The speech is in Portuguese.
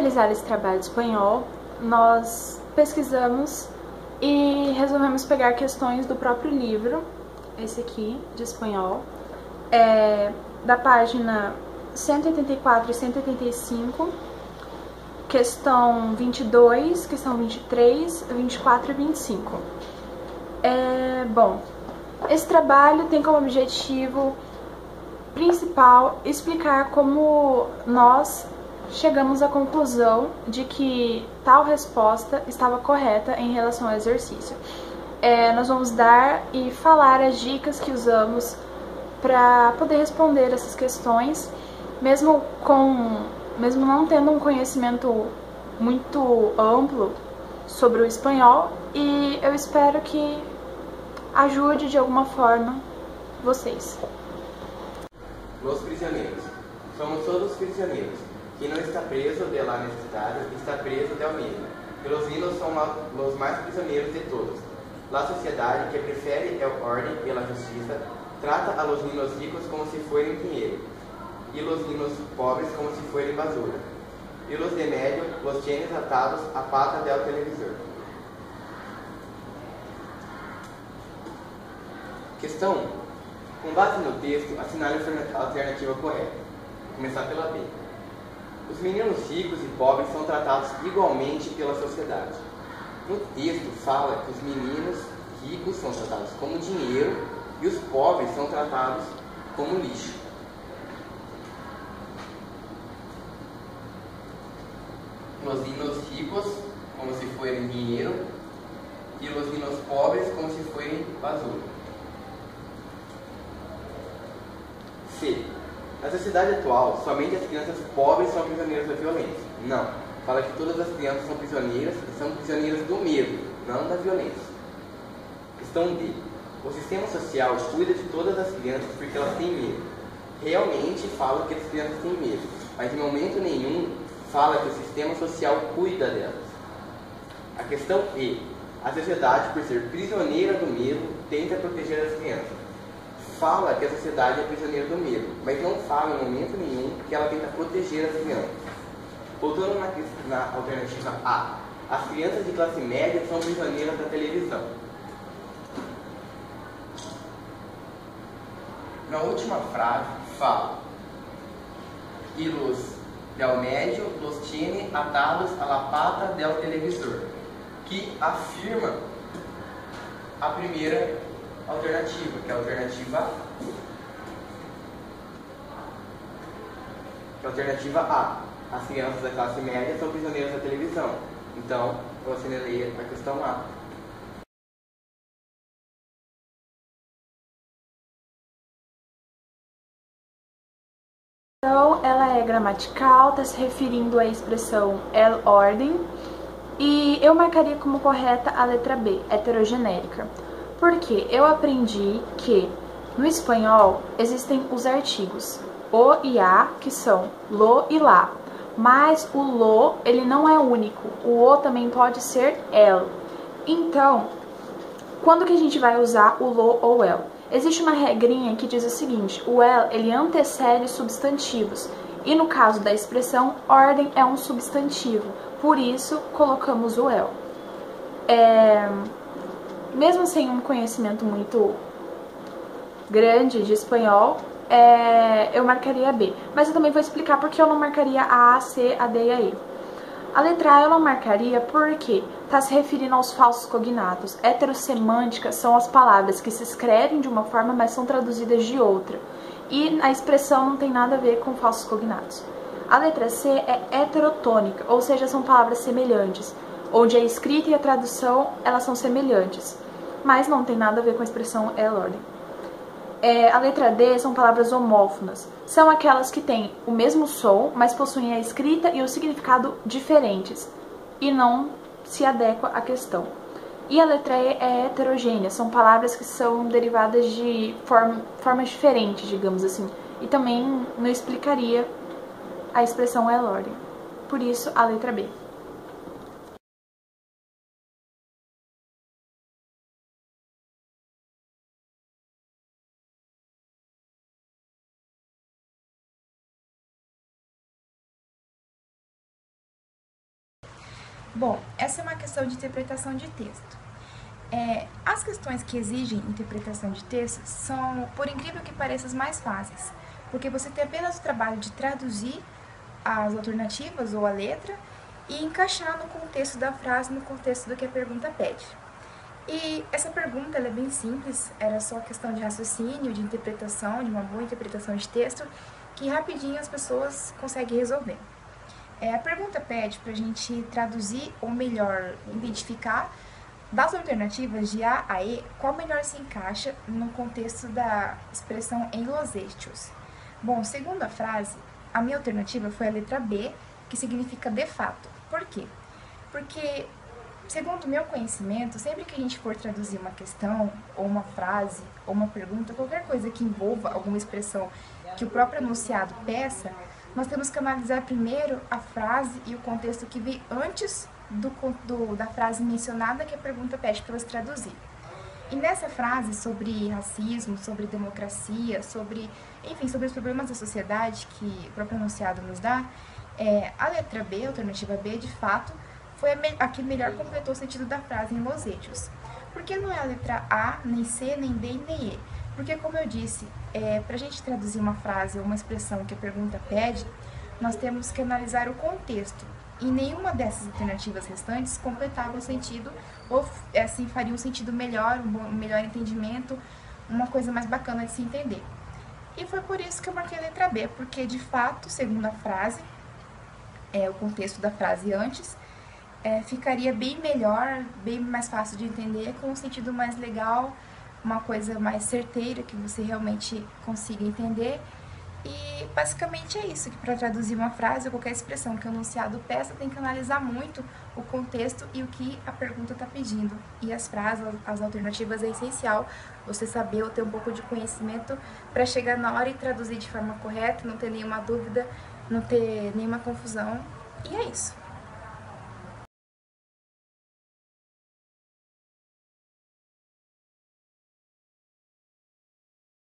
realizar esse trabalho de espanhol, nós pesquisamos e resolvemos pegar questões do próprio livro, esse aqui, de espanhol, da página 184 e 185, questão 22, questão 23, 24 e 25. Bom, esse trabalho tem como objetivo principal explicar como nós chegamos à conclusão de que tal resposta estava correta em relação ao exercício. Nós vamos dar e falar as dicas que usamos para poder responder essas questões, mesmo não tendo um conhecimento muito amplo sobre o espanhol, e eu espero que ajude de alguma forma vocês. Los prisioneiros. Somos todos prisioneiros. Quem não está preso de la necessidade está preso del miedo. E los niños são os mais prisioneiros de todos. La sociedade, que prefere a ordem e a justiça, trata a los niños ricos como se fossem dinheiro, e los niños pobres como se fossem basura. E los de medio los tienes atados a pata del televisor. Questão 1. Com base no texto, assinale a alternativa correta. Vou começar pela B. Os meninos ricos e pobres são tratados igualmente pela sociedade. No texto fala que os meninos ricos são tratados como dinheiro e os pobres são tratados como lixo. Los niños ricos como se fossem dinheiro e los niños pobres como se fossem basura. C. Na sociedade atual, somente as crianças pobres são prisioneiras da violência. Não. Fala que todas as crianças são prisioneiras e são prisioneiras do medo, não da violência. Questão D. O sistema social cuida de todas as crianças porque elas têm medo. Realmente fala que as crianças têm medo, mas em momento nenhum fala que o sistema social cuida delas. A questão E. A sociedade, por ser prisioneira do medo, tenta proteger as crianças. Fala que a sociedade é prisioneira do medo, mas não fala em momento nenhum que ela tenta proteger as crianças. Voltando na alternativa A, as crianças de classe média são prisioneiras da televisão. Na última frase, fala: y los del medio los tiene atados a la pata del televisor, que afirma a primeira alternativa, que é a alternativa A. As crianças da classe média são prisioneiras da televisão. Então, eu assinalei a questão A. Então, ela é gramatical, está se referindo à expressão el ordem, e eu marcaria como correta a letra B, heterogenérica. Porque eu aprendi que no espanhol existem os artigos o e a, que são lo e lá, mas o lo ele não é único, o o também pode ser el. Então, quando que a gente vai usar o lo ou el? Existe uma regrinha que diz o seguinte: o el ele antecede substantivos, e no caso da expressão, ordem é um substantivo, por isso colocamos o el. Mesmo sem um conhecimento muito grande de espanhol, eu marcaria B. Mas eu também vou explicar por que eu não marcaria a A, C, a D e a E. A letra A eu não marcaria porque está se referindo aos falsos cognatos. Heterossemânticas são as palavras que se escrevem de uma forma, mas são traduzidas de outra. E a expressão não tem nada a ver com falsos cognatos. A letra C é heterotônica, ou seja, são palavras semelhantes, onde a escrita e a tradução elas são semelhantes, mas não tem nada a ver com a expressão el ordem. A letra D são palavras homófonas, são aquelas que têm o mesmo som, mas possuem a escrita e o significado diferentes, e não se adequa à questão. E a letra E é heterogênea, são palavras que são derivadas de formas diferentes, digamos assim, e também não explicaria a expressão el ordem. Por isso, a letra B. Bom, essa é uma questão de interpretação de texto. As questões que exigem interpretação de texto são, por incrível que pareça, as mais fáceis, porque você tem apenas o trabalho de traduzir as alternativas ou a letra e encaixar no contexto da frase, no contexto do que a pergunta pede. E essa pergunta ela é bem simples, era só questão de raciocínio, de interpretação, de uma boa interpretação de texto, que rapidinho as pessoas conseguem resolver. A pergunta pede para a gente traduzir, ou melhor, identificar das alternativas de A a E, qual melhor se encaixa no contexto da expressão em los hechos. Bom, segundo a frase, a minha alternativa foi a letra B, que significa de fato. Por quê? Porque, segundo o meu conhecimento, sempre que a gente for traduzir uma questão, ou uma frase, ou uma pergunta, qualquer coisa que envolva alguma expressão que o próprio enunciado peça, nós temos que analisar primeiro a frase e o contexto que vem antes da frase mencionada que a pergunta pede para você traduzir. E nessa frase sobre racismo, sobre democracia, sobre os problemas da sociedade que o próprio enunciado nos dá, a letra B, a alternativa B, de fato, foi a que melhor completou o sentido da frase em los hechos. Por que não é a letra A, nem C, nem D, nem E? Porque, como eu disse, para a gente traduzir uma frase ou uma expressão que a pergunta pede, nós temos que analisar o contexto. E nenhuma dessas alternativas restantes completava o sentido, ou assim faria um sentido melhor, um melhor entendimento, uma coisa mais bacana de se entender. E foi por isso que eu marquei a letra B, porque de fato, segundo a frase, o contexto da frase antes, ficaria bem melhor, bem mais fácil de entender, com um sentido mais legal, uma coisa mais certeira, que você realmente consiga entender. E basicamente é isso, que para traduzir uma frase ou qualquer expressão que o enunciado peça, tem que analisar muito o contexto e o que a pergunta está pedindo. E as frases, as alternativas, é essencial você saber ou ter um pouco de conhecimento para chegar na hora e traduzir de forma correta, não ter nenhuma dúvida, não ter nenhuma confusão. E é isso.